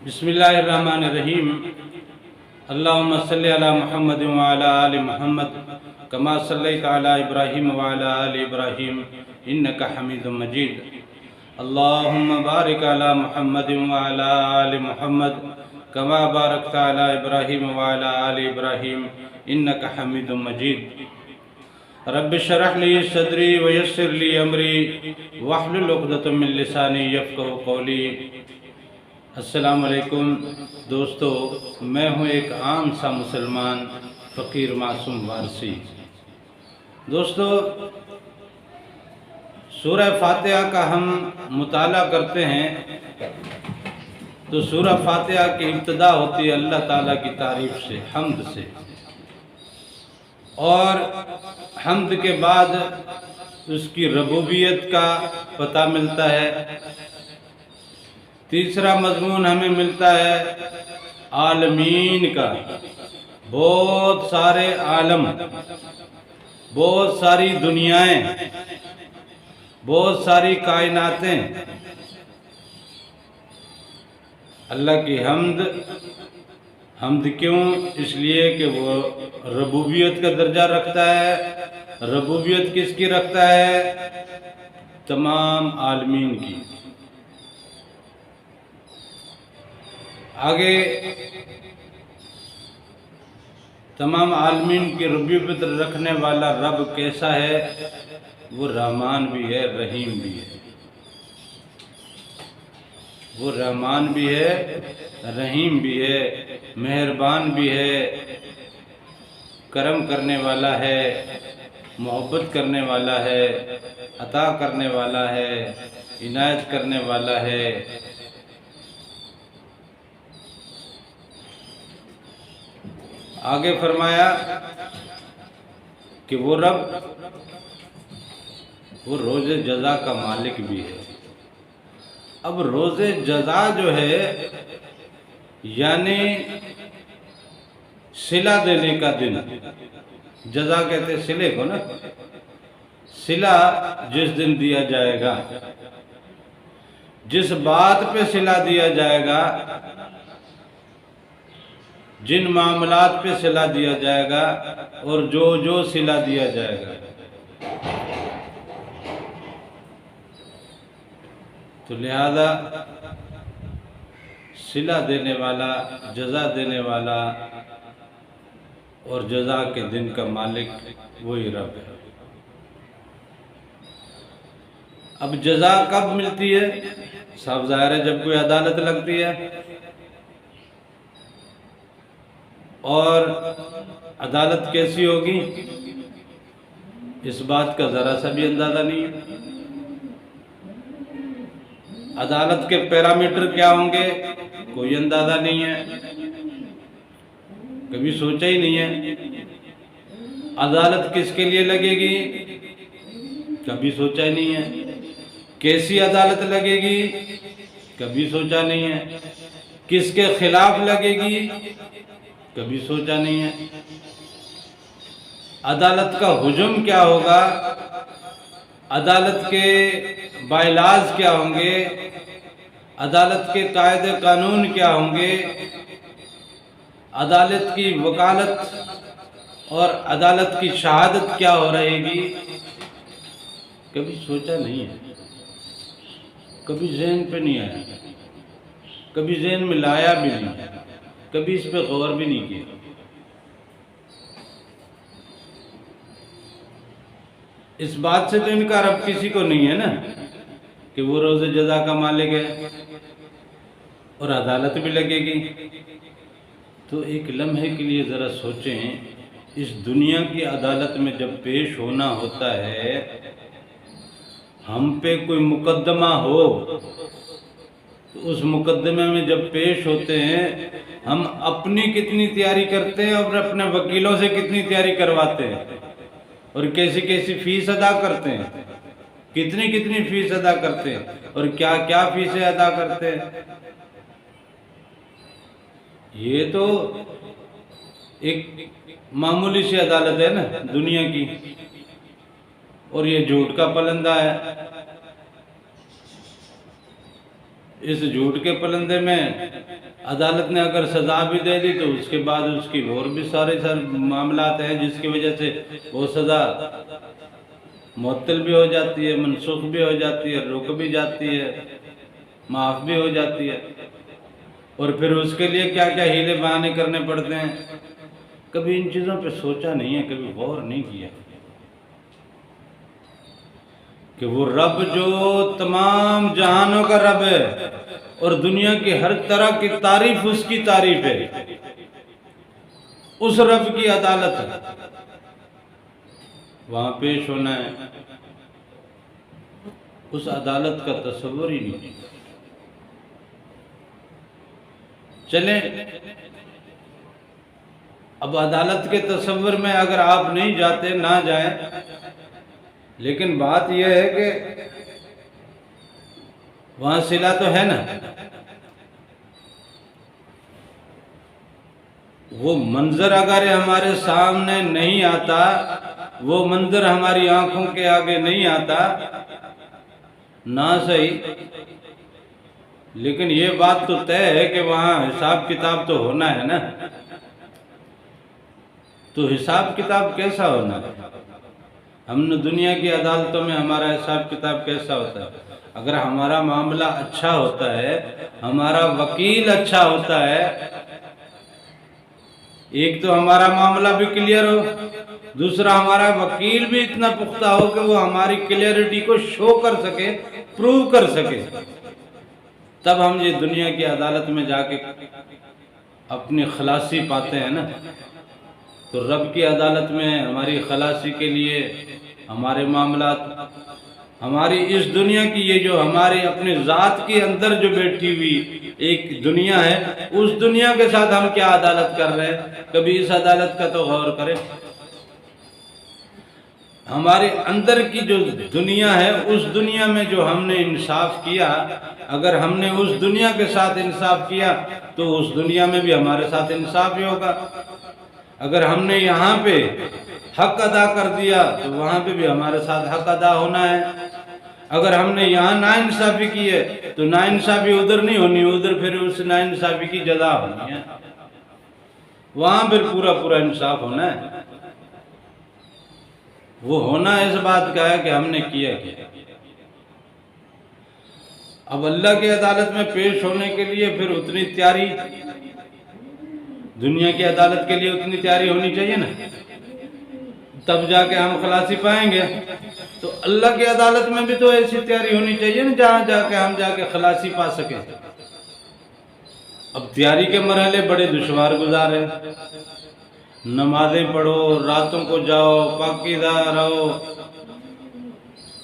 बिस्मिल्लाहिर्रहमानिर्रहीम। अल्लाहुम्मा सल्लि अला मुहम्मद व अला आलि मुहम्मद कमा सल्लैता अला इब्राहीम व अला आलि इब्राहीम इन्नका हमीदुम मजीद। अल्लाहुम्मा बारिक अला मुहम्मद व अला आलि मुहम्मद कमा बारकता अला इब्राहीम व अला आलि इब्राहीम इन्नका हमीदुम मजीद। रब्बि शरह ली सदरी व यस्सिर ली अमरी वहलुल उक़दतम मिन लिसानी यफ़क़हू क़ौली। अस्सलाम वालेकुम दोस्तों, मैं हूँ एक आम सा मुसलमान फ़कीर मासूम वारसी। दोस्तों, सूरह फातिहा का हम मुताला करते हैं तो सूरह फातिहा की इब्तिदा होती है अल्लाह ताला की तारीफ़ से, हम्द से, और हम्द के बाद उसकी रबूबियत का पता मिलता है। तीसरा मज़मून हमें मिलता है आलमीन का, बहुत सारे आलम, बहुत सारी दुनियाएं, बहुत सारी कायनातें अल्लाह की हम्द क्यों? इसलिए कि वो रबूबियत का दर्जा रखता है। रबूबियत किसकी रखता है? तमाम आलमीन की। आगे तमाम आलमीन की रबूबियत रखने वाला रब कैसा है? वो रहमान भी है, रहीम भी है। वो रहमान भी है, रहीम भी है, मेहरबान भी है, करम करने वाला है, मोहब्बत करने वाला है, अता करने वाला है, इनायत करने वाला है। आगे फरमाया कि वो रब, वो रोज़े जज़ा का मालिक भी है। अब रोज़े जज़ा जो है यानी सिला देने का दिन, जज़ा कहते हैं सिले को ना, सिला जिस दिन दिया जाएगा, जिस बात पे सिला दिया जाएगा, जिन मामलात पे सिला दिया जाएगा और जो सिला दिया जाएगा, तो लिहाजा सिला देने वाला, जज़ा देने वाला और जज़ा के दिन का मालिक वही रब है। अब जज़ा कब मिलती है? साफ ज़ाहिर है जब कोई अदालत लगती है, और अदालत कैसी होगी इस बात का ज़रा सा भी अंदाज़ा नहीं है। अदालत के पैरामीटर क्या होंगे कोई अंदाज़ा नहीं है, कभी सोचा ही नहीं है। अदालत किसके लिए लगेगी कभी सोचा ही नहीं है। कैसी अदालत लगेगी कभी सोचा नहीं है। किसके खिलाफ लगेगी कभी सोचा नहीं है। अदालत का हुजूम क्या होगा, अदालत के बाइलाज क्या होंगे, अदालत के कायदे कानून क्या होंगे, अदालत की वकालत और अदालत की शहादत क्या हो रहेगी, कभी सोचा नहीं है, कभी ज़हन पे नहीं आया, कभी ज़हन में लाया भी नहीं, कभी इस पे गौर भी नहीं किया। इस बात से तो इनकार अब किसी को नहीं है ना कि वो रोज़े जज़ा का मालिक है और अदालत भी लगेगी। तो एक लम्हे के लिए ज़रा सोचें, इस दुनिया की अदालत में जब पेश होना होता है, हम पे कोई मुकदमा हो तो उस मुकदमे में जब पेश होते हैं, हम अपनी कितनी तैयारी करते हैं और अपने वकीलों से कितनी तैयारी करवाते हैं, और कैसी कैसी फीस अदा करते हैं, कितनी कितनी फीस अदा करते हैं, और क्या क्या फीसें अदा करते हैं। ये तो एक मामूली सी अदालत है ना दुनिया की, और ये झूठ का पलंदा है। इस झूठ के पलंदे में अदालत ने अगर सज़ा भी दे दी तो उसके बाद उसकी और भी सारे मामलात हैं जिसकी वजह से वो सज़ा मुअत्तल भी हो जाती है, मनसूख भी हो जाती है, रुक भी जाती है, माफ़ भी हो जाती है। और फिर उसके लिए क्या क्या हीले बहाने करने पड़ते हैं। कभी इन चीज़ों पे सोचा नहीं है, कभी गौर नहीं किया कि वो रब जो तमाम जहानों का रब है और दुनिया की हर तरह की तारीफ उसकी तारीफ है, उस रब की अदालत है, वहां पेश होना है। उस अदालत का तस्वुर ही नहीं। चले अब अदालत के तस्वुर में अगर आप नहीं जाते, ना जाएं, लेकिन बात यह है कि वहां सिला तो है ना। वो मंजर अगर हमारे सामने नहीं आता, वो मंजर हमारी आंखों के आगे नहीं आता ना सही, लेकिन ये बात तो तय है कि वहां हिसाब किताब तो होना है ना। तो हिसाब किताब कैसा होना है? हमने दुनिया की अदालतों में हमारा हिसाब किताब कैसा होता है? अगर हमारा मामला अच्छा होता है, हमारा वकील अच्छा होता है, एक तो हमारा मामला भी क्लियर हो, दूसरा हमारा वकील भी इतना पुख्ता हो कि वो हमारी क्लियरिटी को शो कर सके, प्रूव कर सके, तब हम ये दुनिया की अदालत में जाके अपनी खलासी पाते हैं ना। तो रब की अदालत में हमारी खलासी के लिए हमारे मामलात, हमारी इस दुनिया की ये जो हमारी अपने ज़ात के अंदर जो बैठी हुई एक दुनिया है, उस दुनिया के साथ हम क्या अदालत कर रहे हैं? कभी इस अदालत का तो गौर करें। हमारे अंदर की जो दुनिया है, उस दुनिया में जो हमने इंसाफ किया, अगर हमने उस दुनिया के साथ इंसाफ किया तो उस दुनिया में भी हमारे साथ इंसाफ ही होगा। अगर हमने यहाँ पे हक अदा कर दिया तो वहाँ पे भी हमारे साथ हक अदा होना है। अगर हमने यहाँ नाइंसाफ़ी की है तो नाइंसाफ़ी उधर नहीं होनी, उधर फिर उस नाइंसाफ़ी की जजा होनी है, वहाँ फिर पूरा पूरा इंसाफ होना है। वो होना इस बात का है कि हमने किया क्या। अब अल्लाह की अदालत में पेश होने के लिए फिर उतनी तैयारी, दुनिया की अदालत के लिए उतनी तैयारी होनी चाहिए ना, तब जाके हम खलासी पाएंगे। तो अल्लाह की अदालत में भी तो ऐसी तैयारी होनी चाहिए ना, जहां जाके हम जाके खलासी पा सके। अब तैयारी के मरहले बड़े दुश्वार गुजार है। नमाजें पढ़ो, रातों को जाओ, पाकीज़ा रहो,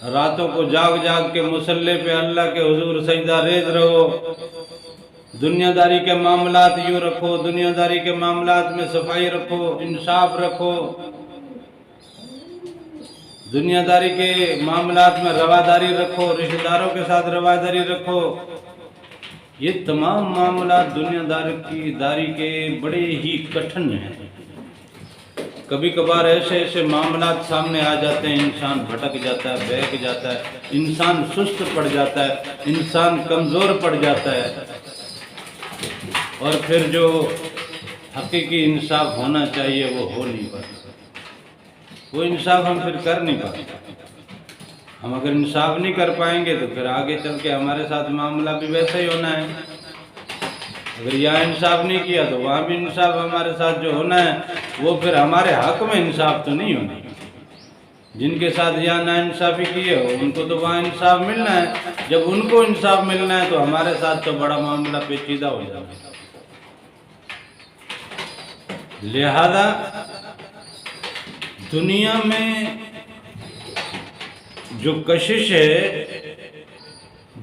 रातों को जाग जाग के मुसल्ले पे अल्लाह के हुजूर सजदा रेज रहो। दुनियादारी के मामलात यूँ रखो, दुनियादारी के मामलात में सफाई रखो, इंसाफ रखो, दुनियादारी के मामलात में रवादारी रखो, रिश्तेदारों के साथ रवादारी रखो। ये तमाम मामलात दुनियादारी के बड़े ही कठिन हैं। कभी कभार ऐसे ऐसे मामलात सामने आ जाते हैं, इंसान भटक जाता है, बहक जाता है, इंसान सुस्त पड़ जाता है, इंसान कमज़ोर पड़ जाता है, और फिर जो हकीकी इंसाफ होना चाहिए वो हो नहीं पाता। वो इंसाफ हम फिर कर नहीं पाते। हम अगर इंसाफ नहीं कर पाएंगे तो फिर आगे चल के हमारे साथ मामला भी वैसा ही होना है। अगर यहाँ इंसाफ नहीं किया तो वहाँ भी इंसाफ हमारे साथ जो होना है वो फिर हमारे हक में इंसाफ तो नहीं होना। जिनके साथ यहाँ नाइंसाफ़ी की है उनको तो वहाँ इंसाफ मिलना है। जब उनको इंसाफ मिलना है तो हमारे साथ तो बड़ा मामला पेचीदा हो जाता है। लिहाजा दुनिया में जो कशिश है,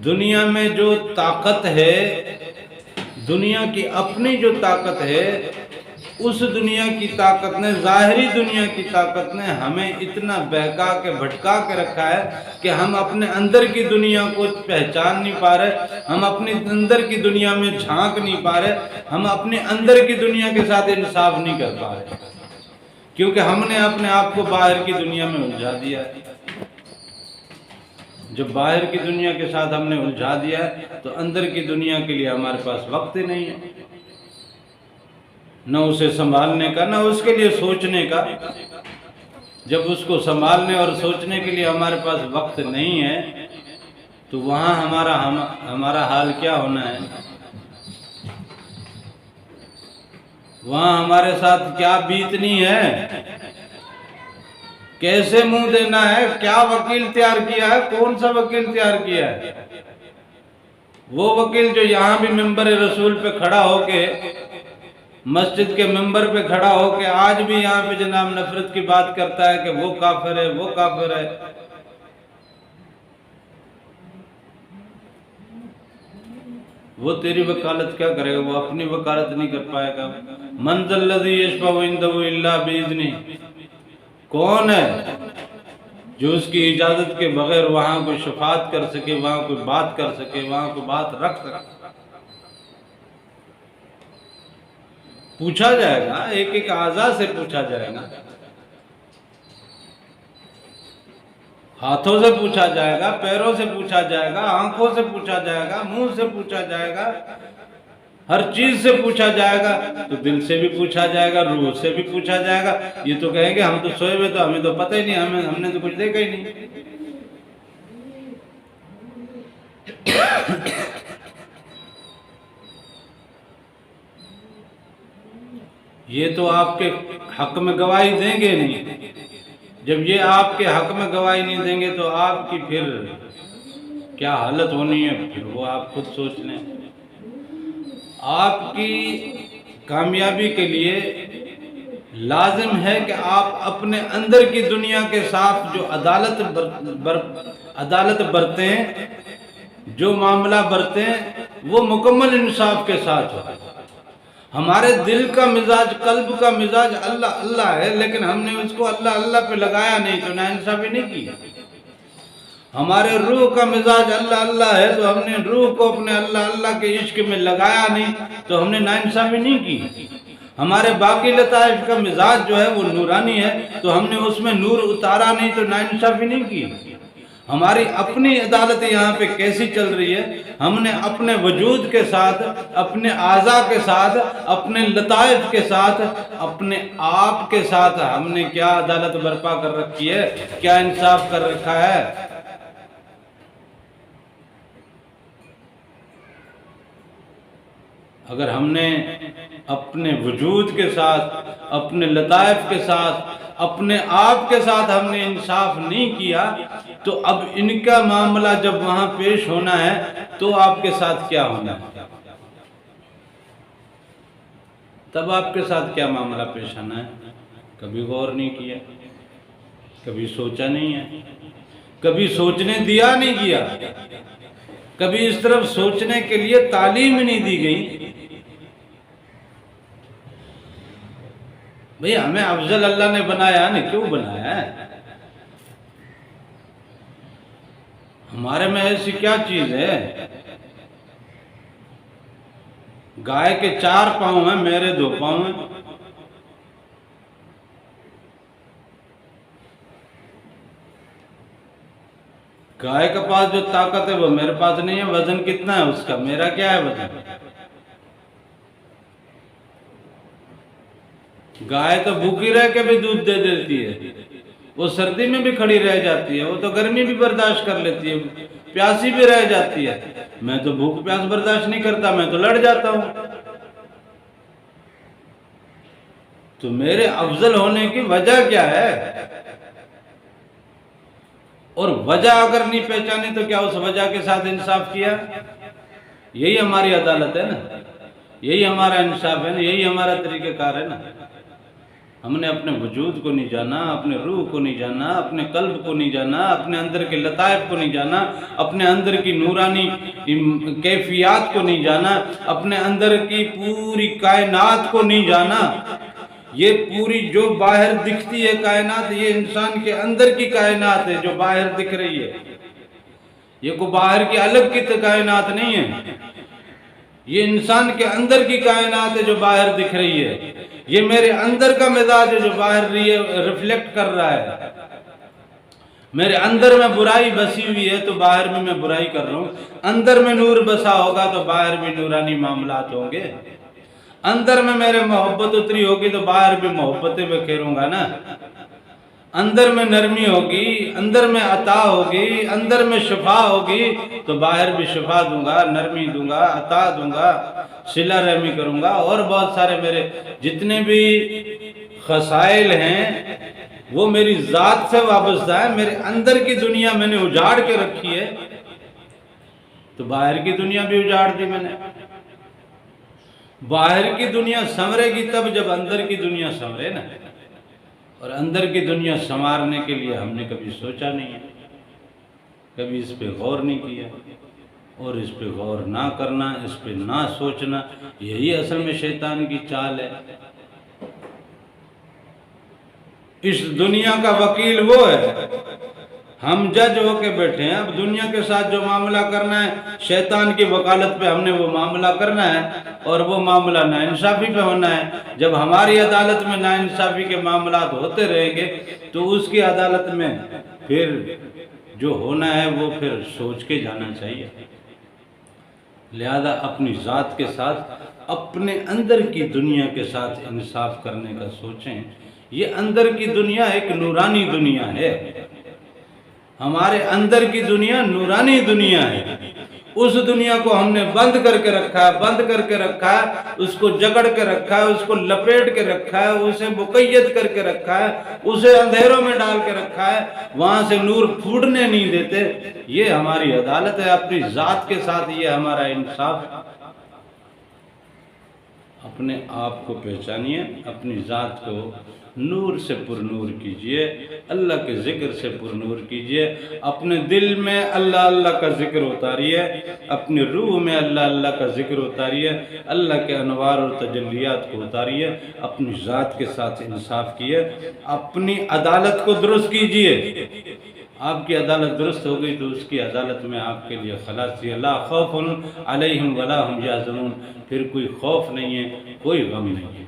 दुनिया में जो ताकत है, दुनिया की अपनी जो ताकत है, उस दुनिया की ताकत ने, ज़ाहिरी दुनिया की ताकत ने हमें इतना बहका के भटका के रखा है कि हम अपने अंदर की दुनिया को पहचान नहीं पा रहे, हम अपने अंदर की दुनिया में झांक नहीं पा रहे, हम अपने अंदर की दुनिया के साथ इंसाफ नहीं कर पा रहे, क्योंकि हमने अपने आप को बाहर की दुनिया में उलझा दिया है। जब बाहर की दुनिया के साथ हमने उलझा दिया है तो अंदर की दुनिया के लिए हमारे पास वक्त ही नहीं है। न उसे संभालने का, न उसके लिए सोचने का। जब उसको संभालने और सोचने के लिए हमारे पास वक्त नहीं है तो वहाँ हमारा हाल क्या होना है, वहाँ हमारे साथ क्या बीतनी है, कैसे मुंह देना है, क्या वकील तैयार किया है, कौन सा वकील तैयार किया है। वो वकील जो यहाँ भी मिंबर रसूल पे खड़ा होके, मस्जिद के मिंबर पे खड़ा होके आज भी यहाँ पे जनाब नफरत की बात करता है कि वो काफिर है, वो काफिर है, वो तेरी वकालत क्या करेगा? वो अपनी वकालत नहीं कर पाएगा। मंज़ल्लज़ी यशफ़अउ इंदहु इल्ला बिइज़्निही, कौन है जो उसकी इजाजत के बगैर वहां कोई शफात कर सके, वहां कोई बात कर सके, वहां कोई बात रख सके? पूछा जाएगा, एक एक आज़ा से पूछा जाएगा, हाथों से पूछा जाएगा, पैरों से पूछा जाएगा, आंखों से पूछा जाएगा, मुंह से पूछा जाएगा, हर चीज से पूछा जाएगा। तो दिल से भी पूछा जाएगा, रूह से भी पूछा जाएगा। ये तो कहेंगे हम तो सोए हुए, तो हमें तो पता ही नहीं, हमने तो कुछ देखा ही नहीं। ये तो आपके हक में गवाही देंगे नहीं। जब ये आपके हक में गवाही नहीं देंगे तो आपकी फिर क्या हालत होनी है, फिर वो आप खुद सोच लें। आपकी कामयाबी के लिए लाजिम है कि आप अपने अंदर की दुनिया के साथ जो अदालत बरतें, जो मामला बरतें, वो मुकम्मल इंसाफ के साथ हो। हमारे दिल का मिजाज, कल्ब का मिजाज अल्लाह अल्लाह है, लेकिन हमने उसको अल्लाह अल्लाह पे लगाया नहीं तो नाइंसाफी नहीं की। हमारे रूह का मिजाज अल्लाह अल्लाह है तो हमने रूह को अपने अल्लाह अल्लाह के इश्क में लगाया नहीं तो हमने नाइंसाफी नहीं की। हमारे बाकी लताइफ का मिजाज जो है वो नूरानी है तो हमने उसमें नूर उतारा नहीं तो नाइंसाफी नहीं की। हमारी अपनी अदालत यहाँ पे कैसी चल रही है, हमने अपने वजूद के साथ, अपने आज़ा के साथ, अपने लताइफ के साथ, अपने आप के साथ हमने क्या अदालत बर्पा कर रखी है, क्या इंसाफ कर रखा है। अगर हमने अपने वजूद के साथ, अपने लताइफ के साथ, अपने आप के साथ हमने इंसाफ नहीं किया तो अब इनका मामला जब वहां पेश होना है तो आपके साथ क्या होना है, तब आपके साथ क्या मामला पेश आना है। कभी गौर नहीं किया, कभी सोचा नहीं है, कभी सोचने दिया नहीं गया, कभी इस तरफ सोचने के लिए तालीम नहीं दी गई। भैया हमें अफजल अल्लाह ने बनाया नहीं, क्यों बनाया है? हमारे में ऐसी क्या चीज है? गाय के 4 पांव हैं, मेरे 2 पांव हैं। गाय के पास जो ताकत है वो मेरे पास नहीं है। वजन कितना है उसका, मेरा क्या है वजन? गाय तो भूखी रह के भी दूध दे देती है, वो सर्दी में भी खड़ी रह जाती है, वो तो गर्मी भी बर्दाश्त कर लेती है, प्यासी भी रह जाती है। मैं तो भूख प्यास बर्दाश्त नहीं करता, मैं तो लड़ जाता हूं। तो मेरे अफजल होने की वजह क्या है? और वजह अगर नहीं पहचानी तो क्या उस वजह के साथ इंसाफ किया? यही हमारी अदालत है ना, यही हमारा इंसाफ है ना, यही हमारा तरीक़ेकार है ना। हमने अपने वजूद को नहीं जाना, अपने रूह को नहीं जाना, अपने कल्ब को नहीं जाना, अपने अंदर के लताइफ को नहीं जाना, अपने अंदर की नूरानी कैफियत को नहीं जाना, अपने अंदर की पूरी कायनात को नहीं जाना। ये पूरी जो बाहर दिखती है कायनात, ये इंसान के अंदर की कायनात है जो बाहर दिख रही है। ये कोई बाहर की अलग की तो कायनात नहीं है, ये इंसान के अंदर की कायनात है जो बाहर दिख रही है। ये मेरे अंदर का मिजाज है जो बाहर रिफ्लेक्ट कर रहा है। मेरे अंदर में बुराई बसी हुई है तो बाहर में मैं बुराई कर रहा हूँ। अंदर में नूर बसा होगा तो बाहर भी नूरानी मामलात होंगे। अंदर में मेरे मोहब्बत उतरी होगी तो बाहर भी मोहब्बतें बखेरूंगा ना। अंदर में नरमी होगी, अंदर में अता होगी, अंदर में शफा होगी तो बाहर भी शफा दूंगा, नरमी दूंगा, अता दूंगा, सिला रहमी करूंगा। और बहुत सारे मेरे जितने भी खसाइल हैं वो मेरी जात से वाबस्ता है। मेरे अंदर की दुनिया मैंने उजाड़ के रखी है तो बाहर की दुनिया भी उजाड़ दी मैंने। बाहर की दुनिया संवरेगी तब जब अंदर की दुनिया संवरे ना। और अंदर की दुनिया संवारने के लिए हमने कभी सोचा नहीं है, कभी इस पे गौर नहीं किया। और इस पे गौर ना करना, इस पे ना सोचना, यही असल में शैतान की चाल है। इस दुनिया का वकील वो है, हम जज होके बैठे हैं। अब दुनिया के साथ जो मामला करना है, शैतान की वकालत पे हमने वो मामला करना है और वो मामला नाइंसाफी पे होना है। जब हमारी अदालत में नाइंसाफी के मामला होते रहेंगे तो उसकी अदालत में फिर जो होना है वो फिर सोच के जाना चाहिए। लिहाजा अपनी ज़ात के साथ, अपने अंदर की दुनिया के साथ इंसाफ करने का सोचें। ये अंदर की दुनिया एक नूरानी दुनिया है। हमारे अंदर की दुनिया नूरानी दुनिया है। उस दुनिया को हमने बंद करके रखा है, बंद करके रखा है, उसको जकड़ के रखा है, उसको लपेट के रखा है, उसे मुक़य्यद करके रखा है, उसे अंधेरों में डाल के रखा है, वहां से नूर फूटने नहीं देते। ये हमारी अदालत है अपनी ज़ात के साथ, ये हमारा इंसाफ। अपने आप को पहचानिए, अपनी ज़ात को नूर से पुरनूर कीजिए, अल्लाह के ज़िक्र से पुरनूर कीजिए। अपने दिल में अल्लाह अल्लाह का ज़िक्र उतारिए, अपनी रूह में अल्लाह अल्लाह का ज़िक्र उतारिए, अल्लाह के अनवार और तजल्लियात को उतारिए। अपनी ज़ात के साथ इंसाफ किए, अपनी अदालत को दुरुस्त कीजिए। आपकी अदालत दुरुस्त हो गई तो उसकी अदालत में आपके लिए खलासी, ला खौफुन अलैहिम वला हुम यहज़नून, फिर कोई खौफ नहीं है, कोई गम नहीं है।